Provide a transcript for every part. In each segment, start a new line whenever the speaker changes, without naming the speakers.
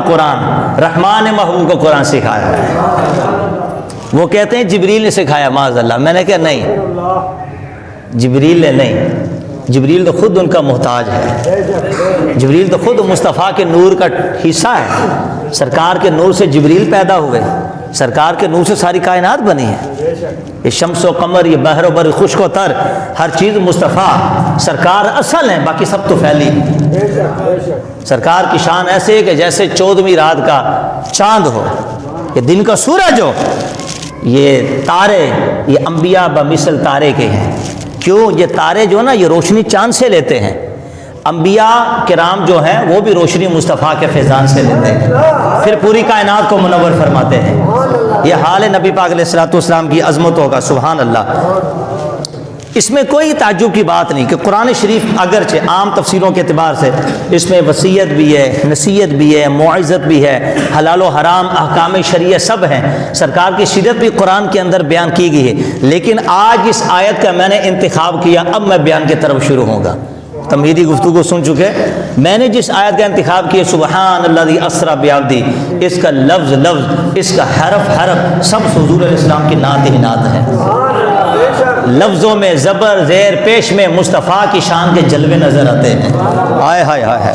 قرآن، رحمان محبوب کو قرآن سکھایا ہے۔ وہ کہتے ہیں جبریل نے سکھایا، معاذ اللہ۔ میں نے کہا نہیں، جبریل نے نہیں، جبریل تو خود ان کا محتاج ہے، جبریل تو خود مصطفیٰ کے نور کا حصہ ہے، سرکار کے نور سے جبریل پیدا ہوئے، سرکار کے نور سے ساری کائنات بنی ہے، یہ شمس و قمر، یہ بحر و بر، خشک و تر، ہر چیز مصطفیٰ سرکار اصل ہیں، باقی سب تو پھیلی۔ سرکار کی شان ایسے ہے کہ جیسے 14ویں رات کا چاند ہو، یہ دن کا سورج ہو، یہ تارے، یہ انبیاء بمثل تارے کے ہیں۔ کیوں؟ یہ تارے جو نا، یہ روشنی چاند سے لیتے ہیں، انبیاء کرام جو ہیں وہ بھی روشنی مصطفیٰ کے فیضان سے لیتے ہیں، پھر پوری کائنات کو منور فرماتے ہیں۔ یہ حال ہے نبی پاک علیہ الصلوۃ والسلام کی عظمتوں کا، سبحان اللہ۔ اس میں کوئی تعجب کی بات نہیں کہ قرآن شریف اگرچہ عام تفسیروں کے اعتبار سے اس میں وصیت بھی ہے، نصیحت بھی ہے، موعظت بھی ہے، حلال و حرام، احکام شریعہ سب ہیں، سرکار کی سیرت بھی قرآن کے اندر بیان کی گئی ہے، لیکن آج اس آیت کا میں نے انتخاب کیا، اب میں بیان کی طرف شروع ہوں گا۔ تمہیدی گفتگو سن چکے، میں نے جس آیت کا انتخاب کیا سبحان الذی اسری بعبدہ، اس کا لفظ لفظ، اس کا حرف حرف سب حضور علیہ السلام کی نعت ہی نعت ہے۔ لفظوں میں زبر زیر پیش میں مصطفیٰ کی شان کے جلوے نظر آتے ہیں۔ ہائے ہائے ہائے۔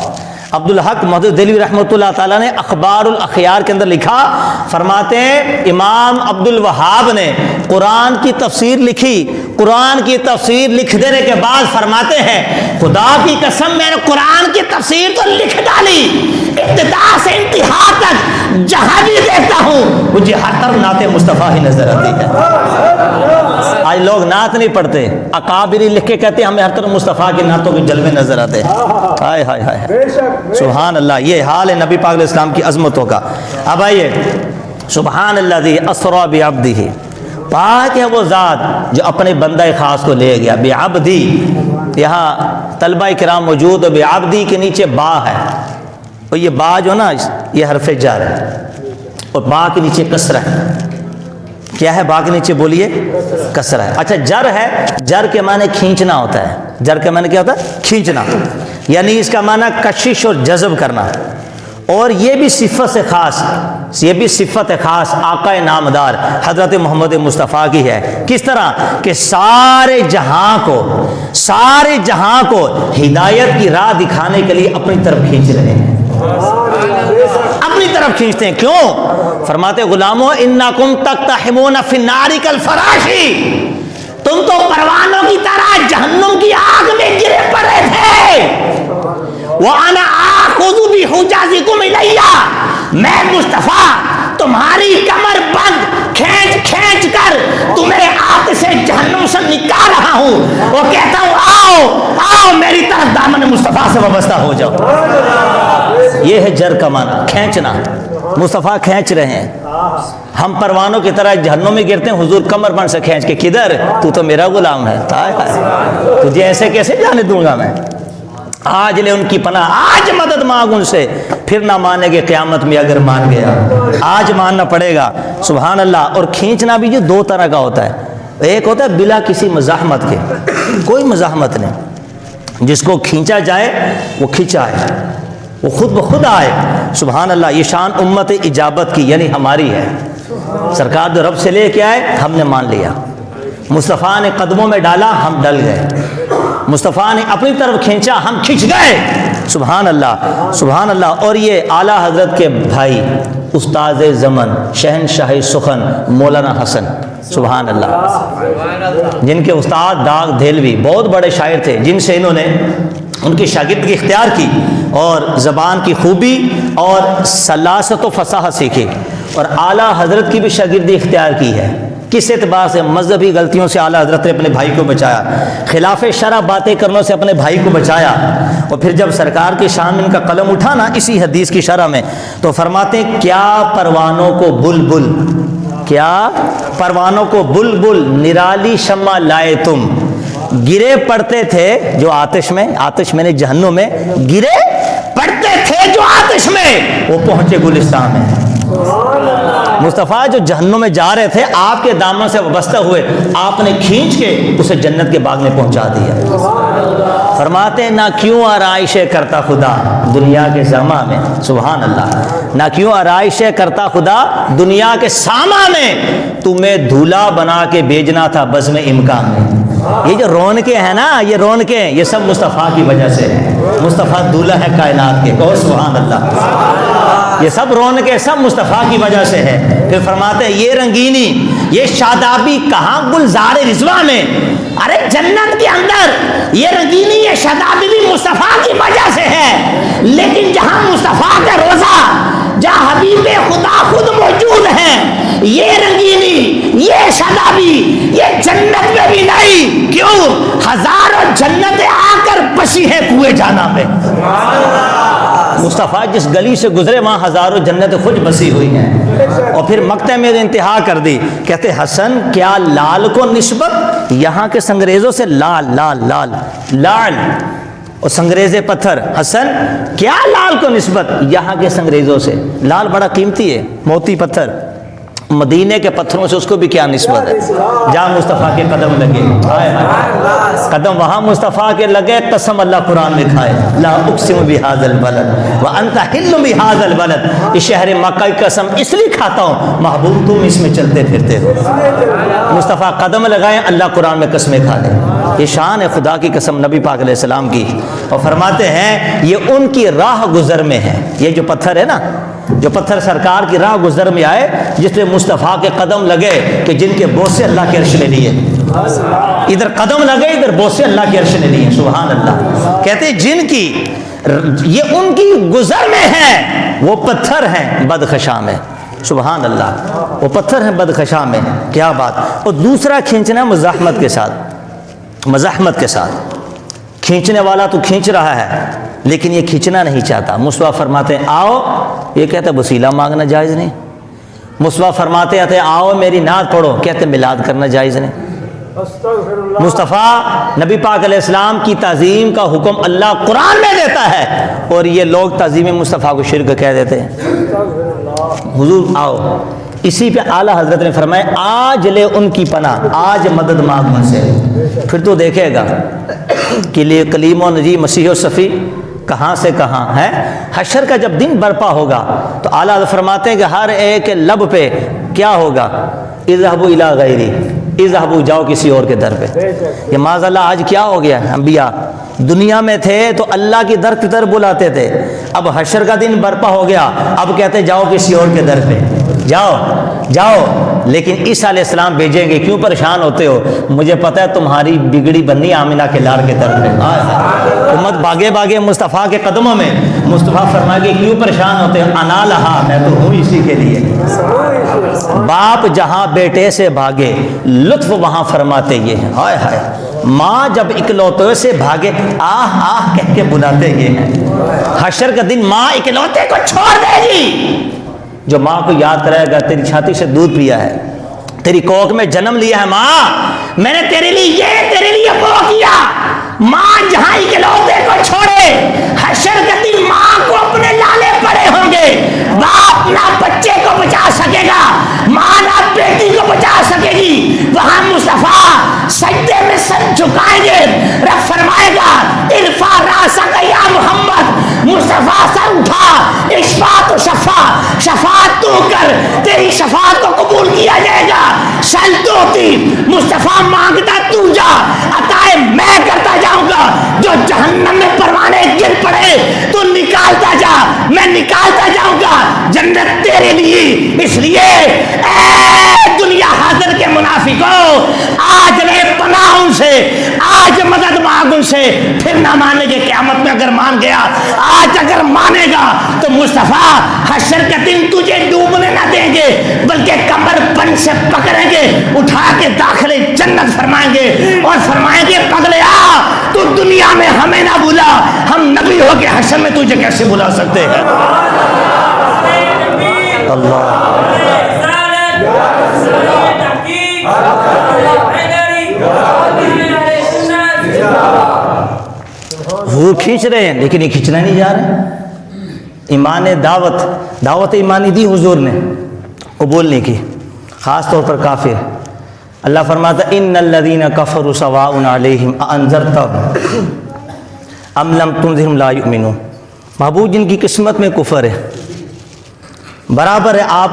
عبدالحق محدث دہلوی رحمۃ اللہ تعالیٰ نے اخبار الاخیار کے اندر لکھا، فرماتے ہیں امام عبد الوہاب نے قرآن کی تفسیر لکھی، قرآن کی تفسیر لکھ دینے کے بعد فرماتے ہیں خدا کی قسم میں نے قرآن کی تفسیر تو لکھ ڈالی، ابتدا سے انتہا تک جہاں بھی دیکھتا ہوں مجھے ہر طرف نعت مصطفیٰ ہی نظر آتی ہے۔ آج لوگ نعت نہیں پڑھتے، اکابری لکھ کے کہتے ہیں ہمیں ہر طرف مصطفیٰ کی نعتوں کے جلوے نظر آتے ہیں۔ ہائے ہائے ہائے، سبحان اللہ۔ یہ حال ہے نبی پاک علیہ السلام کی عظمتوں کا۔ اب آئیے، سبحان الذی اسری بعبدہ، پاک ہے وہ ذات جو اپنے بندہ خاص کو لے گیا۔ بعبدی، یہاں طلبہ کرام موجود، بعبدی کے نیچے با ہے، اور یہ با جو نا یہ حرف جر ہے، اور با کے نیچے کسرہ ہے۔ کیا ہے با کے نیچے؟ بولیے، کسرہ ہے۔ اچھا جر ہے، جر کے معنی کھینچنا ہوتا ہے، جر کے معنی کیا ہوتا ہے؟ کھینچنا، یعنی اس کا معنی کشش اور جذب کرنا، اور یہ بھی صفت سے خاص، یہ بھی صفت خاص آقا نامدار حضرت محمد مصطفیٰ کی ہے۔ کس طرح کہ سارے جہاں کو ہدایت کی راہ دکھانے کے لیے اپنی طرف کھینچ رہے ہیں، اپنی طرف کھینچتے ہیں۔ کیوں؟ فرماتے غلامو انکم تقتحمون فی النار کالفراش، تم تو پروانوں کی طرح جہنم کی آگ میں گرے پڑے تھے۔ وَأَنَا آخُذُ بِحُجَازِكُمْ إِلَيَّ، میں مصطفیٰ تمہاری کمر بند کھینچ کھینچ کر تمہیں آگ سے جہنم سے نکال رہا ہوں، اور کہتا ہوں آؤ آؤ میری طرف دامن مصطفیٰ سے وابستہ ہو جاؤ۔ یہ ہے جر کا معنی، کھینچنا۔ مصطفیٰ کھینچ رہے ہیں، ہم پروانوں کی طرح جہنم میں گرتے ہیں، حضور کمر بند سے کھینچ کے، کدھر؟ تو تو میرا غلام ہے، تجھے ایسے کیسے جانے دوں گا میں؟ آج لے ان کی پناہ، آج مدد مانگ ان سے، پھر نہ مانے گے قیامت میں اگر مان گیا، آج ماننا پڑے گا۔ سبحان اللہ۔ اور کھینچنا بھی جو دو طرح کا ہوتا ہے، ایک ہوتا ہے بلا کسی مزاحمت کے، کوئی مزاحمت نہیں، جس کو کھینچا جائے وہ کھینچا ہے، وہ خود بخود آئے۔ سبحان اللہ۔ یہ شان امت اجابت کی یعنی ہماری ہے، سرکار جو رب سے لے کے آئے ہم نے مان لیا، مصطفیٰ نے قدموں میں ڈالا ہم ڈل گئے، مصطفیٰ نے اپنی طرف کھینچا ہم کھنچ گئے۔ سبحان اللہ، سبحان اللہ۔ اور یہ اعلیٰ حضرت کے بھائی استاد زمن شہنشاہ سخن مولانا حسن، سبحان اللہ، جن کے استاد داغ دہلوی بہت بڑے شاعر تھے، جن سے انہوں نے ان کی شاگردگی اختیار کی اور زبان کی خوبی اور سلاست و فصاحت سیکھی، اور اعلیٰ حضرت کی بھی شاگردی اختیار کی ہے۔ کس اعتبار سے؟ مذہبی غلطیوں سے اعلیٰ حضرت نے اپنے بھائی کو بچایا، خلاف شرع باتیں کرنے سے اپنے بھائی کو بچایا، اور پھر جب سرکار کی شان میں ان کا قلم اٹھا نا اسی حدیث کی شرح میں، تو فرماتے ہیں کیا پروانوں کو بلبل، کیا پروانوں کو بلبل نرالی شمع لائے تم، گرے پڑتے تھے جو آتش میں، آتش میں نے جہنم میں، گرے پڑتے تھے جو آتش میں، وہ پہنچے گلستان میں۔ مصطفیٰ جو جہنم میں جا رہے تھے آپ کے دامن سے وابستہ ہوئے، آپ نے کھینچ کے اسے جنت کے باغ میں پہنچا دیا۔ فرماتے ہیں نہ کیوں آرائشیں کرتا خدا دنیا کے ساما میں، سبحان اللہ، نہ کیوں آرائشیں کرتا خدا دنیا کے ساما میں، تمہیں دھولا بنا کے بھیجنا تھا بزم امکان میں۔ یہ جو رونقیں ہیں نا، یہ رونقیں، یہ سب مصطفیٰ کی وجہ سے ہے۔ مصطفیٰ دولہ ہے کائنات کے، کہو سبحان اللہ۔ یہ سب رونقیں سب مصطفیٰ کی وجہ سے ہے۔ پھر فرماتے ہیں یہ رنگینی، یہ شادابی کہاں گلزار رضوان میں، ارے جنت کے اندر یہ رنگینی یہ شادابی بھی مصطفیٰ کی وجہ سے ہے، لیکن جہاں مصطفیٰ کا روزہ، جہاں حبیب خدا خود موجود ہیں، یہ رنگینی یہ شادابی یہ جنت میں بھی نہیں۔ کیوں؟ ہزاروں جنتیں آ کر بسی ہے کوئے جانا میں۔ مصطفیٰ جس گلی سے گزرے وہاں ہزاروں جنتیں خود بسی ہوئی ہیں۔ اور پھر مقطع میں انتہا کر دی، کہتے حسن کیا لال کو نسبت یہاں کے سنگریزوں سے، لال لال لال لال اور سنگریزے پتھر، حسن کیا لال کو نسبت یہاں کے سنگریزوں سے، لال بڑا قیمتی ہے، موتی پتھر، مدینے کے پتھروں سے اس کو بھی کیا نسبت ہے۔ جہاں مصطفیٰ کے قدم لگے، قدم وہاں مصطفیٰ کے لگے، قسم اللہ قرآن میں کھائے، لا اقسم بہذا البلد وانت حل بہذا البلد، اس شہر مکہ کی قسم اس لیے کھاتا ہوں محبوب تم اس میں چلتے پھرتے ہو۔ مصطفیٰ قدم لگائیں، اللہ قرآن میں قسمیں کھا لے۔ یہ شان ہے خدا کی قسم نبی پاک علیہ السلام کی۔ اور فرماتے ہیں یہ ان کی راہ گزر میں ہے، یہ جو پتھر ہے نا، جو پتھر سرکار کی راہ گزر میں آئے، جس پہ مصطفیٰ کے قدم لگے کہ جن کے بوسے اللہ کے عرش نے لیے، ادھر قدم لگے ادھر بوسے اللہ کے عرش نے لیے، سبحان اللہ۔ کہتے ہیں جن کی یہ ان کی گزر میں ہے، وہ پتھر ہیں بدخشاں میں، سبحان اللہ، وہ پتھر ہیں بدخشاں میں، کیا بات۔ اور دوسرا کھینچنا مزاحمت کے ساتھ، مزاحمت کے ساتھ، کھینچنے والا تو کھینچ رہا ہے لیکن یہ کھینچنا نہیں چاہتا۔ مصطفیٰ فرماتے ہیں آؤ، یہ کہتے ہیں وسیلہ مانگنا جائز نہیں۔ مصطفیٰ فرماتے ہیں آؤ میری نعت پڑھو، کہتے ہیں میلاد کرنا جائز نہیں۔ مصطفیٰ نبی پاک علیہ السلام کی تعظیم کا حکم اللہ قرآن میں دیتا ہے اور یہ لوگ تعظیم مصطفیٰ کو شرک کہہ دیتے ہیں۔ حضور آؤ، اسی پہ اعلیٰ حضرت نے فرمایا آج لے ان کی پناہ، آج مدد مانگ ان سے، پھر تو دیکھے گا کہ لیے کلیم و نجی مسیح و صفی کہاں سے کہاں ہے۔ حشر کا جب دن برپا ہوگا تو اعلیٰ حضرت فرماتے ہیں کہ ہر ایک لب پہ کیا ہوگا، اذهبوا الی غیری، اذهبوا جاؤ کسی اور کے در پہ۔ یہ معاذ اللہ آج کیا ہو گیا، انبیاء دنیا میں تھے تو اللہ کی در کی طرف بلاتے تھے، اب حشر کا دن برپا ہو گیا، اب کہتے جاؤ کسی اور کے در پہ، جاؤ جاؤ۔ لیکن عیسیٰ علیہ السلام بھیجیں گے، کیوں پریشان ہوتے ہو، مجھے پتہ ہے تمہاری بگڑی بنی آمینہ کے لار کے در پہ۔ امت باگے باگے مصطفیٰ کے قدموں میں، مصطفیٰ فرمائے گے کیوں پریشان ہوتے ہو، انا لہا، میں تو ہوں اسی کے لیے۔ باپ جہاں بیٹے سے بھاگے لطف وہاں فرماتے یہ ہیں، ہائے ہائے، ماں جب اکلوتے سے بھاگے آہ آہ کہہ کے بلاتے یہ ہیں۔ حشر کا دن ماں اکلوتے کو چھوڑ دے گی، جو ماں کو یاد کرے گا تیری چھاتی سے دودھ پیا ہے، تیری کوکھ میں جنم لیا ہے، ماں میں نے تیرے لیے یہ تیرے لیے وہ کیا۔ ماں جہاں اکلوتے کو چھوڑے، حشر کا دن ماں کو اپنے لالے پڑے ہوں گے، باپ نہ بچے کو بچا سکے گا، ماں نہ بیٹی کو بچا سکے گی۔ وہاں مصطفیٰ سجدے میں سر جھکائیں گے، رب فرمائے گا ارفع راسک یا محمد، مصطفیٰ سر اٹھا، اشفاعت و شفاعت تو کر، تیری شفاعت کو قبول کیا جائے گا۔ سل توتی، مصطفیٰ مانگتا تو جا، عطائے میں کرتا جاؤں گا، جو جہنم میں پروانے گر پڑے تو نکالتا جا، میں نکالتا جاؤں گا جنت تیرے لیے۔ اس لیے اے دنیا حاضر کے منافقوں، آج لے پناہ ان سے، آج مدد مانگ ان سے، پھر نہ مانے گے قیامت میں۔ اگر مان گیا، آج اگر مانے گا تو مصطفیٰ حشر کا دن تجھے ڈوبنے نہ دیں گے، بلکہ کمر بند سے پکڑیں گے، اٹھا کے داخلے جنت فرمائیں گے اور فرمائیں گے پگلے آ، تو دنیا میں ہمیں نہ بھولا، ہم نبی ہو کے حشر میں تجھے کیسے بلا سکتے ہیں۔ اللہ وہ کھینچ رہے ہیں لیکن یہ کھینچنا نہیں جا رہے۔ ایمان دعوت ایمانی دی حضور نے، قبول نہیں کی، خاص طور پر کافر۔ اللہ فرماتا ان الذین کفروا سواء علیہم اانذرتہم ام لم تنذرہم لا یؤمنون۔ محبوب جن کی قسمت میں کفر ہے، برابر ہے آپ